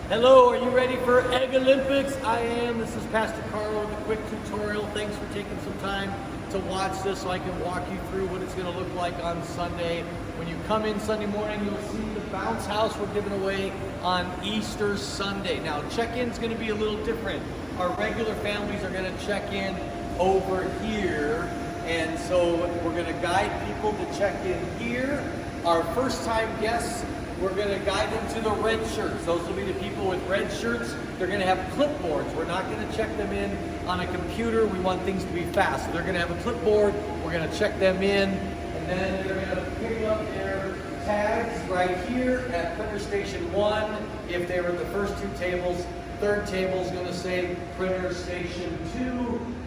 Hello, are you ready for Egg Olympics? I am. This is Pastor Karl with a quick tutorial. Thanks for taking some time to watch this so I can walk you through what it's going to look like on Sunday. When you come in Sunday morning, you'll see the bounce house we're giving away on Easter Sunday. Now, check-in is going to be a little different. Our regular families are going to check in over here, and so we're going to guide people to check in here. Our first-time guests, we're going to guide them to the red shirts. Those will be the people with red shirts. They're going to have clipboards. We're not going to check them in on a computer. We want things to be fast. So they're going to have a clipboard. We're going to check them in. And then they're going to pick up their tags right here at printer station 1. If they were at the first two tables, third table is going to say printer station 2,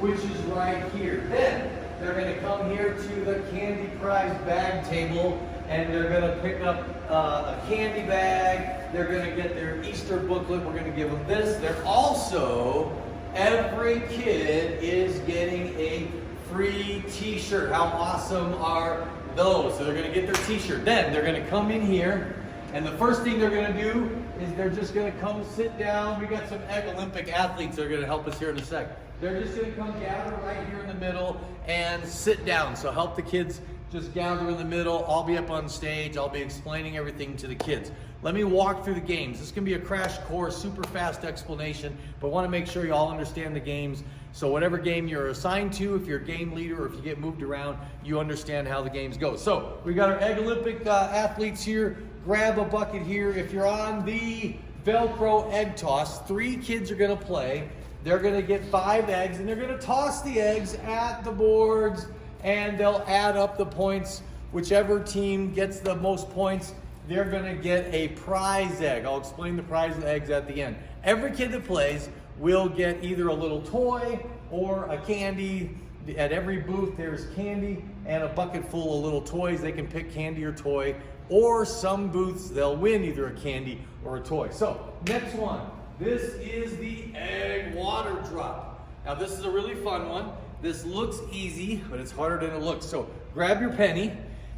which is right here. Then they're going to come here to the candy prize bag table, and they're going to pick up a candy bag. They're going to get their Easter booklet. We're going to give them this. They're also, every kid is getting a free t-shirt. How awesome are those? So they're going to get their t-shirt. Then they're going to come in here, and the first thing they're going to do is they're just going to come sit down. We got some Egg Olympic athletes that are going to help us here in a sec. They're just going to come gather right here in the middle and sit down. So help the kids just gather in the middle. I'll be up on stage. I'll be explaining everything to the kids. Let me walk through the games. This is going to be a crash course, super fast explanation, but want to make sure you all understand the games. So whatever game you're assigned to, if you're a game leader or if you get moved around, you understand how the games go. So we got our Egg Olympic athletes here. Grab a bucket here. If you're on the Velcro egg toss, 3 kids are going to play. They're going to get 5 eggs, and they're going to toss the eggs at the boards, and they'll add up the points. Whichever team gets the most points, they're going to get a prize egg. I'll explain the prize eggs at the end. Every kid that plays will get either a little toy or a candy. At every booth, there's candy and a bucket full of little toys. They can pick candy or toy, or some booths, they'll win either a candy or a toy. So, next one. This is the egg water drop. Now, this is a really fun one. This looks easy, but it's harder than it looks. So grab your penny,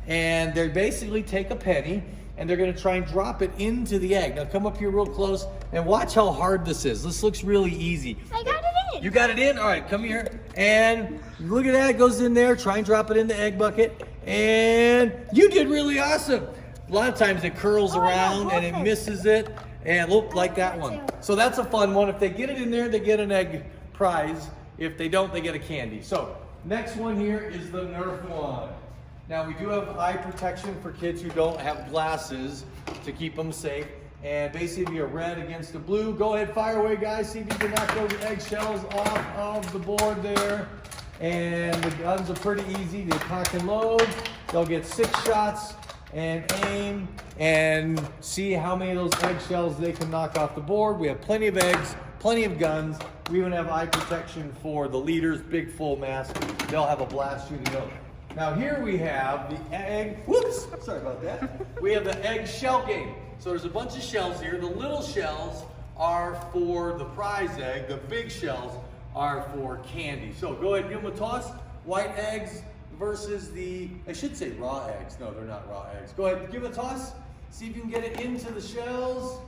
and they basically take a penny, and they're gonna try and drop it into the egg. Now come up here real close, and watch how hard this is. This looks really easy. I got it in. You got it in? All right, come here. And look at that, it goes in there. Try and drop it in the egg bucket. And you did really awesome. A lot of times it curls around and it misses it. And look, like that one. So that's a fun one. If they get it in there, they get an egg prize. If they don't, they get a candy. So next one here is the Nerf Wand. Now we do have eye protection for kids who don't have glasses to keep them safe. And basically a red against a blue. Go ahead, fire away, guys. See if you can knock those eggshells off of the board there. And the guns are pretty easy. They cock and load. They'll get 6 shots and aim and see how many of those eggshells they can knock off the board. We have plenty of eggs, plenty of guns. We even have eye protection for the leaders, big full mask. They'll have a blast shooting those. Now here we have the egg, whoops, sorry about that. We have the egg shell game. So there's a bunch of shells here. The little shells are for the prize egg. The big shells are for candy. So go ahead, give them a toss. White eggs versus I should say raw eggs. No, they're not raw eggs. Go ahead, give it a toss. See if you can get it into the shells.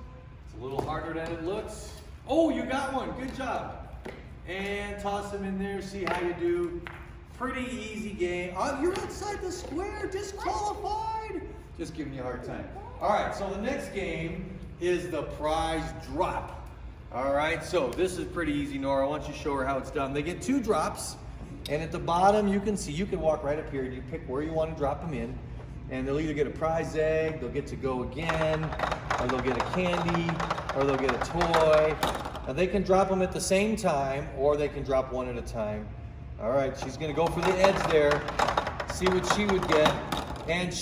It's a little harder than it looks. Oh, you got one, good job. And toss them in there, see how you do. Pretty easy game. Oh, you're outside the square, disqualified. Just giving you a hard time. All right, so the next game is the prize drop. All right, so this is pretty easy, Nora. I want you to show her how it's done. They get 2 drops. And at the bottom, you can see, you can walk right up here and you pick where you want to drop them in. And they'll either get a prize egg, they'll get to go again, or they'll get a candy, or they'll get a toy. Now they can drop them at the same time, or they can drop one at a time. All right, she's gonna go for the edge there, see what she would get. And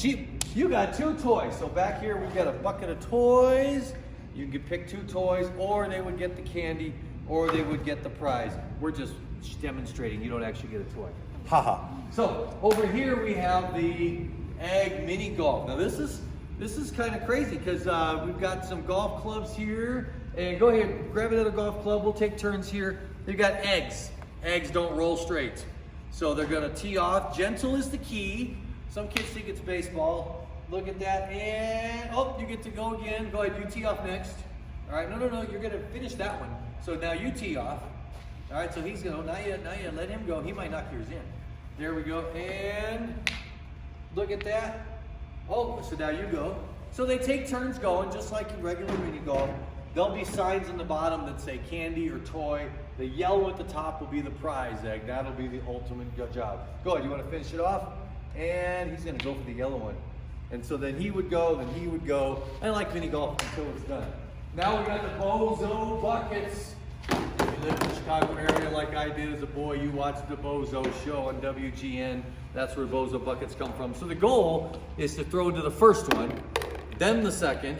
you got 2 toys. So back here, we've got a bucket of toys. You can pick 2 toys, or they would get the candy, or they would get the prize. We're just demonstrating, you don't actually get a toy. Haha. So over here we have the egg mini golf. Now this is kind of crazy because we've got some golf clubs here. And go ahead, grab another golf club. We'll take turns here. They've got eggs. Eggs don't roll straight. So they're gonna tee off. Gentle is the key. Some kids think it's baseball. Look at that, and oh, you get to go again. Go ahead, you tee off next. All right, no, you're gonna finish that one. So now you tee off. All right, so he's gonna, not yet, let him go. He might knock yours in. There we go, and look at that. Oh, so now you go. So they take turns going, just like in regular mini golf. There'll be signs on the bottom that say candy or toy. The yellow at the top will be the prize egg. That'll be the ultimate job. Go ahead, you wanna finish it off? And he's gonna go for the yellow one. And so then he would go, then he would go. I like mini golf until it's done. Now we got the Bozo buckets. If you live in the Chicago area like I did as a boy, you watched the Bozo show on WGN. That's where Bozo buckets come from. So the goal is to throw to the first one, then the second,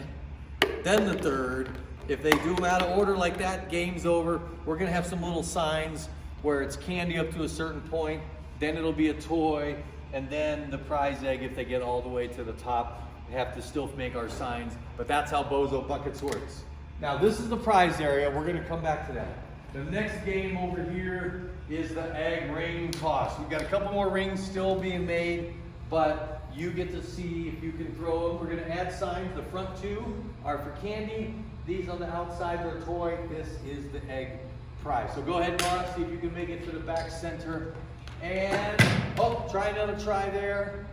then the third. If they do them out of order like that, game's over. We're gonna have some little signs where it's candy up to a certain point, then it'll be a toy, and then the prize egg if they get all the way to the top. We have to still make our signs, but that's how Bozo buckets works. Now this is the prize area. We're gonna come back to that. The next game over here is the egg ring toss. We've got a couple more rings still being made, but you get to see if you can throw them. We're gonna add signs. The front two are for candy. These on the outside are a toy. This is the egg prize. So go ahead, Nora, see if you can make it to the back center. And, oh, try another try there.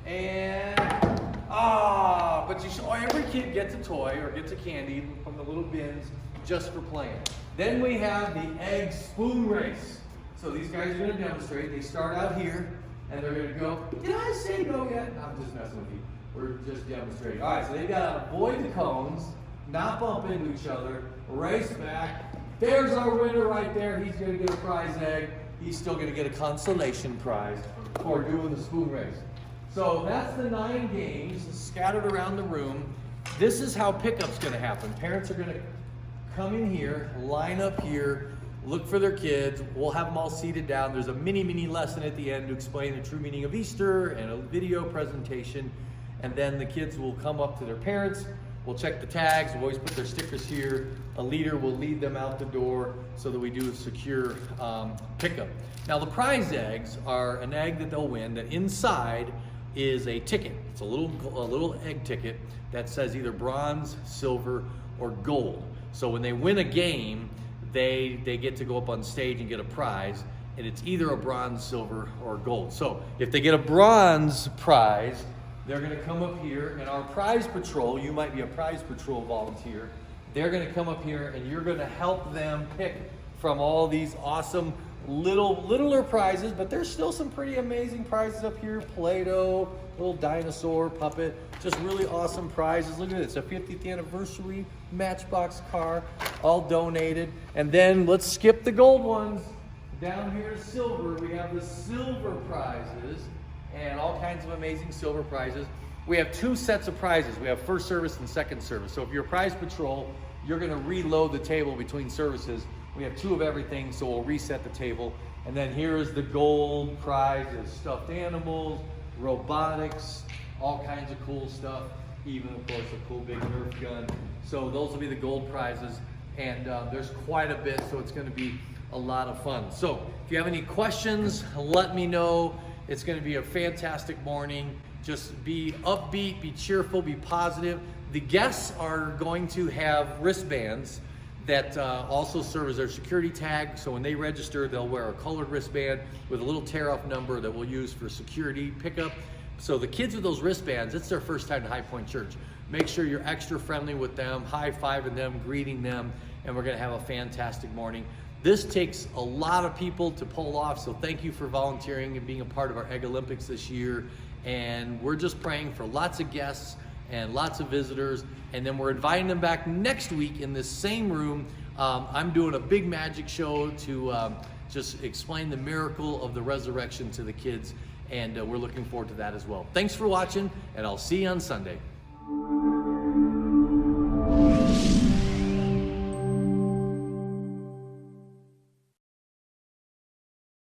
And, but you should, every kid gets a toy or gets a candy from the little bins just for playing. Then we have the egg spoon race. So these guys are gonna demonstrate. They start out here and they're gonna go, did I say go yet? I'm just messing with you. We're just demonstrating. All right, so they've got to avoid the cones, not bump into each other, race back. There's our winner right there. He's gonna get a prize egg. He's still gonna get a consolation prize for doing the spoon race. So that's the 9 games scattered around the room. This is how pickup's gonna happen. Parents are gonna come in here, line up here, look for their kids. We'll have them all seated down. There's a mini lesson at the end to explain the true meaning of Easter and a video presentation. And then the kids will come up to their parents. We'll check the tags. We'll always put their stickers here. A leader will lead them out the door so that we do a secure pickup. Now the prize eggs are an egg that they'll win that inside is a ticket. It's a little egg ticket that says either bronze, silver, or gold. So when they win a game, they get to go up on stage and get a prize, and it's either a bronze, silver, or gold. So if they get a bronze prize, they're gonna come up here, and our prize patrol, you might be a prize patrol volunteer, they're gonna come up here and you're gonna help them pick from all these awesome littler prizes, but there's still some pretty amazing prizes up here. Play-Doh, little dinosaur puppet, just really awesome prizes. Look at this, a 50th anniversary Matchbox car, all donated. And then let's skip the gold ones. Down here is silver. We have the silver prizes and all kinds of amazing silver prizes. We have 2 sets of prizes. We have first service and second service. So if you're a prize patrol, you're gonna reload the table between services. We have 2 of everything, so we'll reset the table. And then here is the gold prizes, stuffed animals, robotics, all kinds of cool stuff, even of course a cool big Nerf gun. So those will be the gold prizes, and there's quite a bit, so it's gonna be a lot of fun. So if you have any questions, let me know. It's gonna be a fantastic morning. Just be upbeat, be cheerful, be positive. The guests are going to have wristbands that also serve as their security tag. So when they register, they'll wear a colored wristband with a little tear-off number that we'll use for security pickup. So the kids with those wristbands, it's their first time to High Point Church. Make sure you're extra friendly with them, high-fiving them, greeting them, and we're gonna have a fantastic morning. This takes a lot of people to pull off, so thank you for volunteering and being a part of our Egg Olympics this year. And we're just praying for lots of guests and lots of visitors, and then we're inviting them back next week in this same room. I'm doing a big magic show to just explain the miracle of the resurrection to the kids, and we're looking forward to that as well. Thanks for watching, and I'll see you on Sunday.